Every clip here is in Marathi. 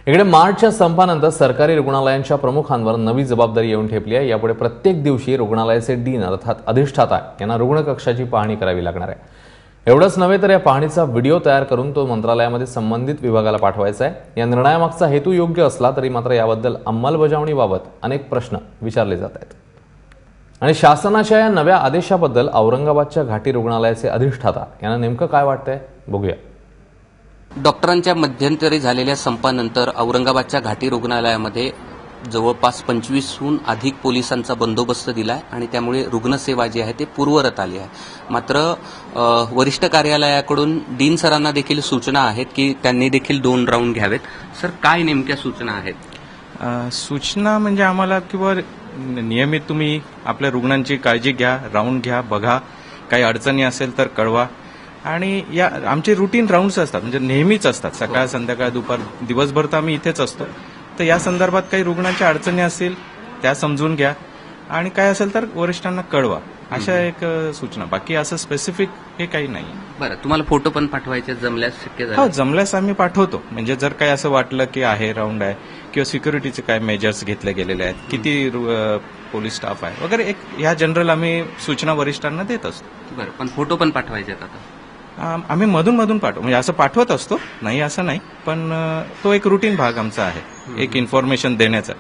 इकडे मार्चच्या संपानंतर सरकारी रुग्णालयांच्या प्रमुखांवर नवी जबाबदारी येऊन ठेपली आहे। यापुढे प्रत्येक दिवशी रुग्णालयाचे डीन अर्थात अधिष्ठाता यांना रुग्णकक्षाची पाहणी करावी लागणार आहे। एवढंच नव्हे तर या पाहणीचा व्हिडिओ तयार करून तो मंत्रालयामध्ये संबंधित विभागाला पाठवायचा आहे। या निर्णयामागचा हेतू योग्य असला तरी मात्र याबद्दल अंमलबजावणीबाबत अनेक प्रश्न विचारले जात आहेत। आणि शासनाच्या या नव्या आदेशाबद्दल औरंगाबादच्या घाटी रुग्णालयाचे अधिष्ठाता यांना नेमकं काय वाटतंय बघूया। डॉक्टरांच्या मध्यंतरी झालेल्या संपानंतर औरंगाबादच्या घाटी रुग्णालयामध्ये जवळपास 25हून अधिक पोलिसांचा बंदोबस्त दिलाय आणि त्यामुळे रुग्णसेवा जी आहे ते पूर्वरत आली आहे। मात्र वरिष्ठ कार्यालयाकडून डीन सरांना देखील सूचना आहेत की त्यांनी देखील 2 राऊंड घ्यावेत। सर, काय नेमक्या सूचना आहेत? सूचना म्हणजे आम्हाला किंवा नियमित तुम्ही आपल्या रुग्णांची काळजी घ्या, राऊंड घ्या, बघा, काही अडचणी असेल तर कळवा। आणि या आमचे रुटीन राऊंड्स असतात, म्हणजे नेहमीच असतात, सकाळ संध्याकाळ दुपार दिवसभर तर आम्ही इथेच असतो। तर या संदर्भात काही रुग्णांच्या अडचणी असतील त्या समजून घ्या आणि काय असेल तर वरिष्ठांना कळवा, अशा एक सूचना। बाकी असं स्पेसिफिक हे काही नाही। बरं, तुम्हाला फोटो पण पाठवायचे जमल्यास शक्य झालं? हो, जमल्यास आम्ही पाठवतो। म्हणजे जर काही असं वाटलं की आहे राऊंड आहे किंवा सिक्युरिटीचे काय मेजर्स घेतले गेलेले आहेत, किती पोलीस स्टाफ आहे वगैरे, एक ह्या जनरल आम्ही सूचना वरिष्ठांना देत असतो। बरं, पण फोटो पण पाठवायचे आता? आम्ही मधून पाठवू, म्हणजे असं पाठवत असतो, नाही असं नाही, पण तो एक रुटीन भाग आमचा आहे, एक इन्फॉर्मेशन देण्याचा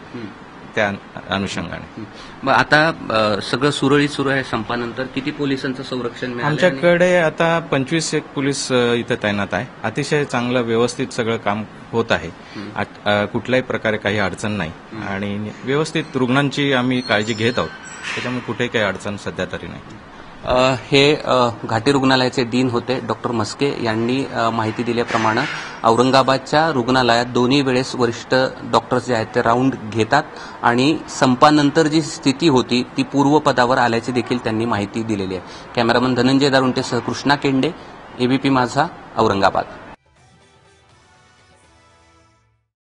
त्या अनुषंगाने। आता सगळं सुरळीत सुरू आहे संपानंतर किती पोलिसांचं संरक्षण मिळालं? आमच्याकडे आता 25 एक पोलीस इथं तैनात आहे। अतिशय चांगलं व्यवस्थित सगळं काम होत आहे। कुठल्याही प्रकारे काही अडचण नाही आणि व्यवस्थित रुग्णांची आम्ही काळजी घेत आहोत, त्याच्यामुळे कुठेही काही अडचण सध्या तरी नाही। हे घाटी रुग्णालयाचे डीन होते डॉक्टर मस्के यांनी माहिती दिल्याप्रमाणे औरंगाबादच्या रुग्णालयात दोन्ही वेळेस वरिष्ठ डॉक्टर्स जे आहेत ते राऊंड घेतात आणि संपानंतर जी स्थिती होती ती पूर्वपदावर आल्याची देखील त्यांनी माहिती दिलेली आहे। कॅमेरामन धनंजय दारुंटेसह कृष्णा केंडे, एबीपी माझा, औरंगाबाद।